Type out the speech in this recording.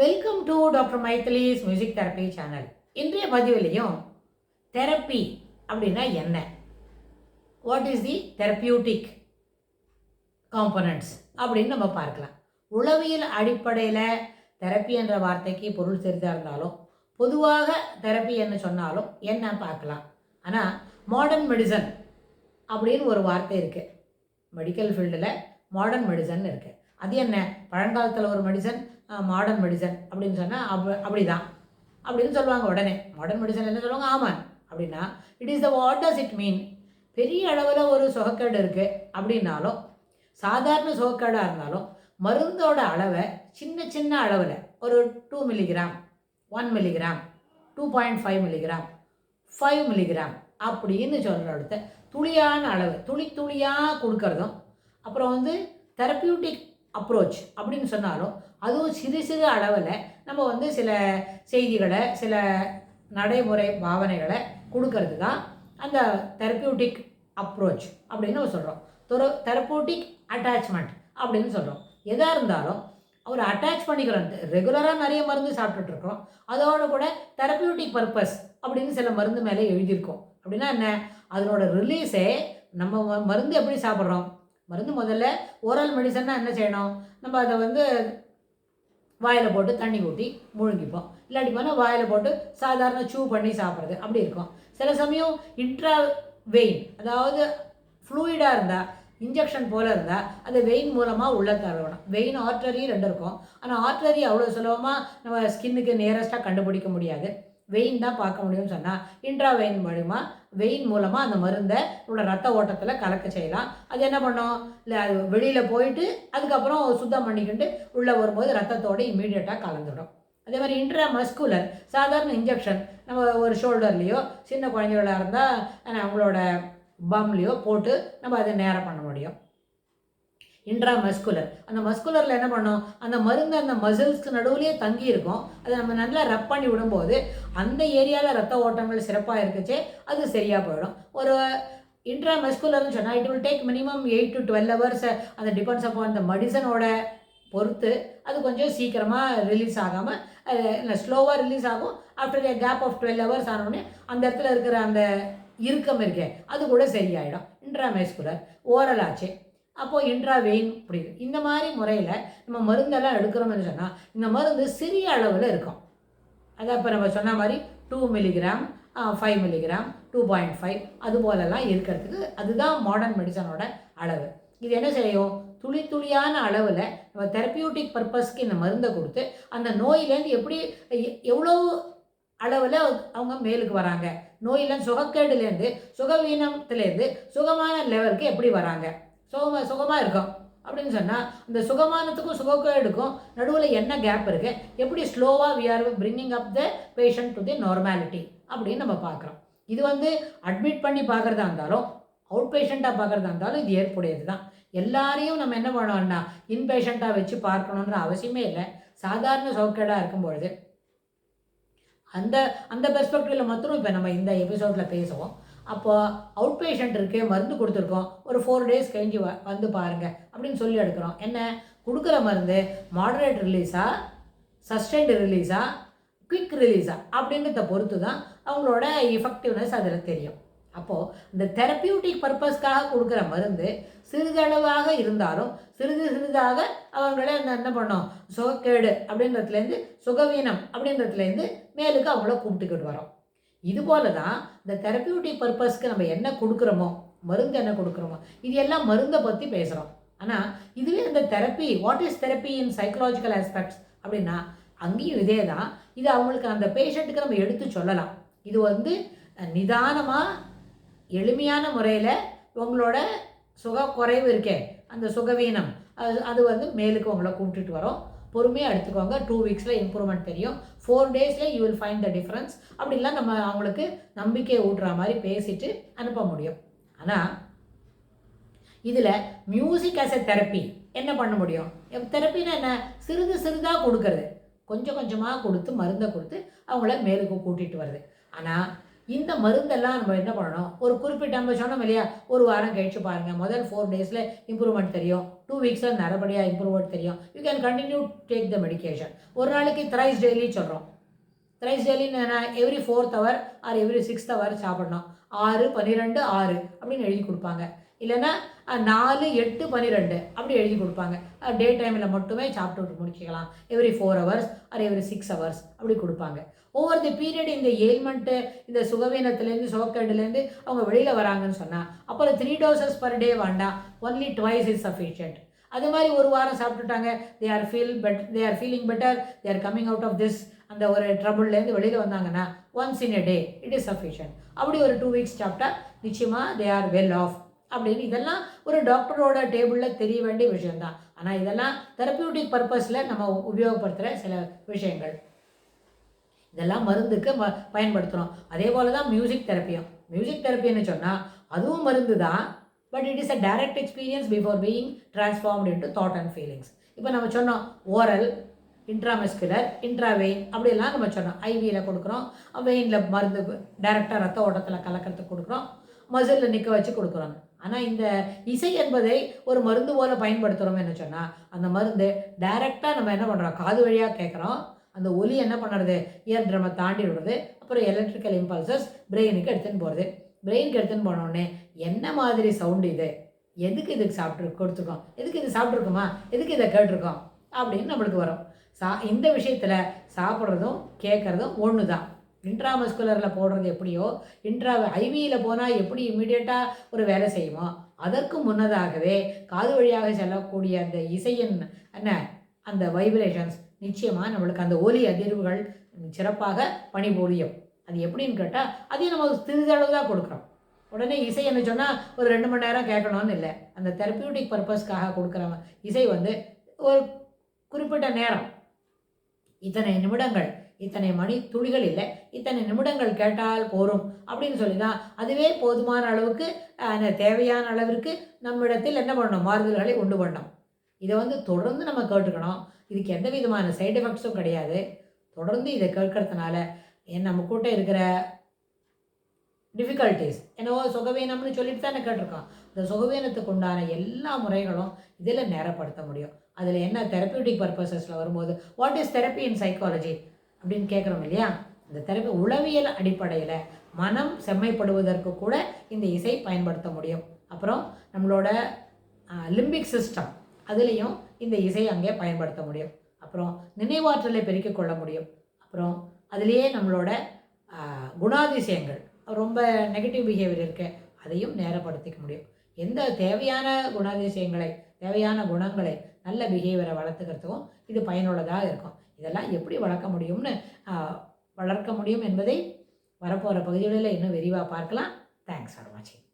Welcome to doctor Maithili's music therapy channel. இன்றைய பதிவிலையும் therapy அப்படின்னா என்ன, what is the therapeutic components அப்படின்னு நம்ம பார்க்கலாம். உளவியல் அடிப்படையில் தெரப்பி என்ற வார்த்தைக்கு பொருள் தெரிந்தா இருந்தாலும் பொதுவாக தெரப்பி என்ன சொன்னாலும் என்ன பார்க்கலாம். ஆனால் மாடர்ன் மெடிசன் அப்படின்னு ஒரு வார்த்தை இருக்குது. மெடிக்கல் ஃபீல்டில் மாடர்ன் மெடிசன் இருக்குது. அது என்ன, பழங்காலத்தில் ஒரு மெடிசன், மாடர்ன் மெடிசன் அப்படின்னு சொன்னால் அப்படி தான் அப்படின்னு சொல்லுவாங்க. உடனே மாடர்ன் மெடிசன் என்ன சொல்லுவாங்க, ஆமாம் அப்படின்னா it is the what does it mean. பெரிய அளவில் ஒரு சுகக்கேடு இருக்குது அப்படின்னாலும், சாதாரண சுகக்கேடாக இருந்தாலும் மருந்தோட அளவை சின்ன சின்ன அளவில் ஒரு 2 மில்லிகிராம், 1 மில்லிகிராம், 2.5 மில்லிகிராம், 5 மில்லிகிராம் அப்படின்னு சொல்கிறத துளியான அளவு துளியாக கொடுக்கறதும், அப்புறம் தெரப்பியூட்டிக் அப்ரோச் அப்படின்னு சொன்னாலும் அதுவும் சிறு சிறு அளவில் நம்ம சில செய்திகளை, சில நடைமுறை பாவனைகளை கொடுக்கறது தான் அந்த தெரப்பியூட்டிக் அப்ரோச் அப்படின்னு நம்ம சொல்கிறோம். தெரப்பியூட்டிக் அட்டாச்மெண்ட் அப்படின்னு சொல்கிறோம். எதாக இருந்தாலும் ஒரு அட்டாச் பண்ணிக்கிறோம். ரெகுலராக நிறைய மருந்து சாப்பிட்டுட்ருக்கோம், அதோட கூட தெரப்பியூட்டிக் பர்பஸ் அப்படின்னு சில மருந்து மேலே எழுதியிருக்கோம். அப்படின்னா என்ன, அதனோட ரிலீஸே நம்ம மருந்து எப்படி சாப்பிட்றோம். மருந்து முதல்ல ஓரல் மெடிசன்னா என்ன செய்யணும், நம்ம அதை வாயில் போட்டு தண்ணி ஊற்றி முழுங்கிப்போம். இல்லாட்டி போனால் வாயில் போட்டு சாதாரண சூ பண்ணி சாப்பிட்றது அப்படி இருக்கும். சில சமயம் இன்ட்ரா வெயின், அதாவது ஃப்ளூயிடாக இருந்தால், இன்ஜெக்ஷன் போல் இருந்தால் அதை வெயின் மூலமாக உள்ளே தரணும். வெயின் ஆர்டரி ரெண்டு இருக்கும். ஆனால் ஆர்டரி அவ்வளோ சுலபமாக நம்ம ஸ்கின்னுக்கு நியரஸ்ட்டாக கண்டுபிடிக்க முடியாது. வெயின் தான் பார்க்க முடியும்னு சொன்னால் இன்ட்ரா வெயின் மூலிமா, வெயின் மூலமாக அந்த மருந்தை உள்ள ரத்த ஓட்டத்தில் கலக்க செய்யலாம். அது என்ன பண்ணோம், இல்லை அது வெளியில் போயிட்டு அதுக்கப்புறம் சுத்தம் பண்ணிக்கிட்டு உள்ளே வரும்போது ரத்தத்தோடு இம்மீடியட்டாக கலந்துடும். அதே மாதிரி இன்ட்ரா மஸ்குலர், சாதாரண இன்ஜெக்ஷன் நம்ம ஒரு ஷோல்டர்லேயோ, சின்ன குழந்தைகளாக இருந்தால் அவங்களோட பம்லேயோ போட்டு நம்ம அதை நேரம் பண்ண முடியும். இன்ட்ரா மஸ்குலர், அந்த மஸ்குலரில் என்ன பண்ணோம், அந்த மருந்து அந்த மசில்ஸ்க்கு நடுவுலேயே தங்கி இருக்கும். அதை நம்ம நல்லா ரப் பண்ணி விடும்போது அந்த ஏரியாவில் ரத்த ஓட்டங்கள் சிறப்பாக இருக்குச்சே அது சரியாக போயிடும். ஒரு இன்ட்ரா மஸ்குலர்னு சொன்னால் it will take minimum 8 to 12 hours. அந்த டிபெண்ட்ஸ் அப்போ அந்த மெடிசனோட பொறுத்து அது கொஞ்சம் சீக்கிரமாக ரிலீஸ் ஆகாமல் இல்லை ஸ்லோவாக ரிலீஸ் ஆகும். After a gap of 12 hours ஆனோடனே அந்த இடத்துல இருக்கிற அந்த இறுக்கம் இருக்கே அது கூட சரியாயிடும். இன்ட்ரா மஸ்குலர் ஓரல் ஆச்சு, அப்போது இன்ட்ராவெயின் பிடிக்கும். இந்த மாதிரி முறையில் நம்ம மருந்தெல்லாம் எடுக்கிறோம்னு சொன்னால் இந்த மருந்து சிறிய அளவில் இருக்கும். அதான் இப்போ நம்ம சொன்ன மாதிரி 2 மில்லிகிராம், 5 மில்லிகிராம், 2.5 அது போலெல்லாம் இருக்கிறதுக்கு அதுதான் மாடர்ன் மெடிசனோட அளவு. இது என்ன செய்யும், துளியான அளவில் நம்ம தெரப்பியூட்டிக் பர்பஸ்க்கு இந்த மருந்தை கொடுத்து அந்த நோயிலேருந்து எப்படி எவ்வளோ அளவில் அவங்க மேலுக்கு வராங்க, நோயிலேருந்து சுகக்கேடுலேருந்து, சுகவீனத்துலேருந்து சுகமான லெவலுக்கு எப்படி வராங்க, சுகமாக இருக்கும் அப்படின்னு சொன்னால் இந்த சுகமானத்துக்கும் சுகக்கேடுக்கும் நடுவில் என்ன கேப் இருக்குது, எப்படி ஸ்லோவாக we are bringing up the patient to the normality அப்படின்னு நம்ம பார்க்குறோம். இது அட்மிட் பண்ணி பார்க்குறதா இருந்தாலும், அவுட் பேஷண்ட்டாக பார்க்குறதா இருந்தாலும் இது ஏற்புடையது தான். எல்லாரையும் நம்ம என்ன பண்ணோம்னா இன்பேஷண்ட்டாக வச்சு பார்க்கணுன்ற அவசியமே இல்லை. சாதாரண சுகக்கேடாக இருக்கும்பொழுது அந்த அந்த பெர்ஸ்பெக்டிவில் மாத்திரம் இப்போ நம்ம இந்த எபிசோடில் பேசுவோம். அப்போது அவுட் பேஷண்ட் இருக்குது, மருந்து கொடுத்துருக்கோம், ஒரு 4 days கழிஞ்சு வந்து பாருங்கள் அப்படின்னு சொல்லி எடுக்கிறோம். என்ன கொடுக்குற மருந்து மாடரேட் ரிலீஸா, சஸ்டைன்டு ரிலீஸா, குயிக் ரிலீஸா அப்படின்றத பொறுத்து தான் அவங்களோட எஃபெக்டிவ்னஸ் அதில் தெரியும். அப்போது இந்த தெரப்பியூட்டிக் பர்பஸ்க்காக கொடுக்குற மருந்து சிறிதளவாக இருந்தாலும் சிறிதாக அவங்களே என்ன பண்ணோம், சுகக்கேடு அப்படின்றதுலேருந்து சுகவீனம் அப்படின்றதுலேருந்து மேலுக்கு அவங்கள கூப்பிட்டுக்கிட்டு வரோம். இது போல தான் இந்த தெரப்பியூட்டிக் பர்பஸ்க்கு நம்ம என்ன கொடுக்குறோமோ, மருந்து என்ன கொடுக்குறோமோ, இது எல்லாம் மருந்தை பற்றி பேசுகிறோம். ஆனால் இதுவே இந்த therapy, what is therapy in psychological aspects அப்படின்னா அங்கேயும் இதே தான். இது அவங்களுக்கு அந்த பேஷண்ட்டுக்கு நம்ம எடுத்து சொல்லலாம். இது நிதானமாக எளிமையான முறையில் உங்களோட சுக குறைவு இருக்கே, அந்த சுகவீனம் அது மேலுக்கு உங்களை கூப்பிட்டுட்டு வரோம். பொறுமையாக எடுத்துக்கோங்க. 2 weeks இம்ப்ரூவ்மெண்ட் தெரியும். 4 days you will find the difference. அப்படின்லாம் நம்ம அவங்களுக்கு நம்பிக்கை ஊட்டுற மாதிரி பேசிட்டு அனுப்ப முடியும். ஆனால் இதில் மியூசிக் ஆஸ் எ தெரப்பி என்ன பண்ண முடியும், தெரப்பின்னா என்ன, சிறிதாக கொடுக்கறது, கொஞ்சமாக கொடுத்து மருந்தை கொடுத்து அவங்கள மேலுக்கு கூட்டிகிட்டு வருது. ஆனால் இந்த மருந்தெல்லாம் நம்ம என்ன பண்ணணும், ஒரு குறிப்பிட்ட நம்ம சொன்னோம் இல்லையா, ஒரு வாரம் கழிச்சு பாருங்கள், முதல் 4 டேஸில் இம்ப்ரூவ்மெண்ட் தெரியும், 2 வீக்ஸில் நல்லபடியாக இம்ப்ரூவ்மெண்ட் தெரியும். You can continue take the medication. ஒரு நாளைக்கு த்ரைஸ் டெய்லி சொல்கிறோம். த்ரைஸ் டெய்லின்னு என்ன, every 4th hour or every 6th hour சாப்பிடணும். 6, 12, 6 அப்படின்னு எழுதி கொடுப்பாங்க. இல்லைன்னா 4, 8, 12 அப்படி எழுதி கொடுப்பாங்க. டே டைமில் மட்டுமே சாப்பிட்டு முடிச்சிக்கலாம். Every 4 hours or every 6 hours அப்படி கொடுப்பாங்க. ஓவர் தி பீரியட் இந்த ஏல்மெண்ட்டு, இந்த சுகவீனத்துலேருந்து சோக்கேடுலேருந்து அவங்க வெளியில் வராங்கன்னு சொன்னால் அப்புறம் 3 doses per day வேண்டாம், ஒன்லி ட்வைஸ் இஸ் சஃபிஷியன்ட். அது மாதிரி ஒரு வாரம் சாப்பிட்டுட்டாங்க, they are feeling better, they are coming out of this, அந்த ஒரு ட்ரபுள்லேருந்து வெளியில் வந்தாங்கன்னா once in a day it is sufficient. அப்படி ஒரு 2 weeks சாப்பிட்டா நிச்சயமாக தே ஆர் வெல் ஆஃப் அப்படின்னு. இதெல்லாம் ஒரு டாக்டரோட டேபிளில் தெரிய வேண்டிய விஷயம்தான். ஆனால் இதெல்லாம் தெரப்பியூட்டிக் பர்பஸில் நம்ம உபயோகப்படுத்துகிற சில விஷயங்கள். இதெல்லாம் மருந்துக்கு பயன்படுத்துகிறோம். அதே போல் தான் மியூசிக் தெரப்பியும். மியூசிக் தெரப்பின்னு சொன்னால் அதுவும் மருந்து தான், but it is a direct experience before being transformed into thought and feelings. இப்போ நம்ம சொன்னோம் ஓரல், இன்ட்ராமஸ்குலர், இன்ட்ராவெயின் அப்படியெல்லாம் நம்ம சொன்னோம். ஐவியில் கொடுக்குறோம், வெயினில் மருந்து டைரெக்டாக ரத்த ஓட்டத்தில் கலக்கிறதுக்கு கொடுக்குறோம், மசிலில் நிற்க வச்சு கொடுக்குறோம். ஆனால் இந்த இசை என்பதை ஒரு மருந்து போல் பயன்படுத்துகிறோம் என்ன சொன்னால், அந்த மருந்து டைரெக்டாக நம்ம என்ன பண்ணுறோம், காது வழியாக கேட்குறோம். அந்த ஒலி என்ன பண்ணுறது, இயர் ட்ரம்மை தாண்டி விடுறது, அப்புறம் எலக்ட்ரிக்கல் இம்பல்சஸ் பிரெயினுக்கு எடுத்துன்னு போகிறது. பிரெயினுக்கு எடுத்துன்னு போனோடனே என்ன மாதிரி சவுண்டு இது, எதுக்கு இதுக்கு கொடுத்துருக்கோம், எதுக்கு இது சாப்பிட்ருக்கோமா, எதுக்கு இதை கேட்டிருக்கோம் அப்படின்னு நம்மளுக்கு வரும். இந்த விஷயத்தில் சாப்பிட்றதும் கேட்குறதும் ஒன்று தான். இன்ட்ராமஸ்குலரில் போடுறது எப்படியோ, ஐவியில் போனால் எப்படி இம்மிடியட்டாக ஒரு வேலை செய்யுமோ, அதற்கு முன்னதாகவே காது வழியாக செல்லக்கூடிய அந்த இசையின் என்ன அந்த வைப்ரேஷன்ஸ் நிச்சயமாக நம்மளுக்கு அந்த ஒலி அதிர்வுகள் சிறப்பாக பணிபுரியும். அது எப்படின்னு கேட்டால் அதையும் நம்ம சிறிதளவு தான் கொடுக்குறோம். உடனே இசை என்ன சொன்னால் ஒரு 2 மணி நேரம் கேட்கணும்னு இல்லை. அந்த தெரப்பியூட்டிக் பர்பஸ்க்காக கொடுக்குற இசை ஒரு குறிப்பிட்ட நேரம், இத்தனை நிமிடங்கள், இத்தனை மணி துளிகள் இல்லை, இத்தனை நிமிடங்கள் கேட்டால் போரும் அப்படின்னு சொல்லி தான் அதுவே போதுமான அளவுக்கு தேவையான அளவிற்கு நம்மிடத்தில் என்ன பண்ணணும், மாறுதல்களை உண்டு பண்ணணும். இதை தொடர்ந்து நம்ம கேட்டுக்கணும். இதுக்கு எந்த விதமான சைடு எஃபெக்ட்ஸும் கிடையாது. தொடர்ந்து இதை கேட்கறதுனால நம்ம கூட்ட இருக்கிற டிஃபிகல்ட்டிஸ் என்னவோ சுகவீனம்னு சொல்லிட்டு தானே கேட்டிருக்கோம். இந்த சுகவீனத்துக்கு உண்டான எல்லா முறைகளும் இதில் நேரப்படுத்த முடியும். அதில் என்ன தெரப்பியூட்டிக் பர்பஸஸில் வரும்போது what is therapy in psychology அப்படின்னு கேட்குறோம் இல்லையா, இந்த தெரப்பி உளவியல் அடிப்படையில் மனம் செம்மைப்படுவதற்கு கூட இந்த இசை பயன்படுத்த முடியும். அப்புறம் நம்மளோட லிம்பிக் சிஸ்டம் அதுலேயும் இந்த இசை அங்கே பயன்படுத்த முடியும். அப்புறம் நினைவாற்றலை பெருக்கிக் கொள்ள முடியும். அப்புறம் அதுலேயே நம்மளோட குணாதிசயங்கள், ரொம்ப நெகட்டிவ் பிஹேவியர் இருக்குது, அதையும் நேரப்படுத்திக்க முடியும். எந்த தேவையான குணாதிசயங்களை, தேவையான குணங்களை, நல்ல பிஹேவியரை வளர்த்துக்கிறதுக்கும் இது பயனுள்ளதாக இருக்கும். இதெல்லாம் எப்படி வளர்க்க முடியும் என்பதை வரப்போகிற பகுதிகளில் இன்னும் விரிவாக பார்க்கலாம். தேங்க்ஸ் ஃபார் வாட்சிங்.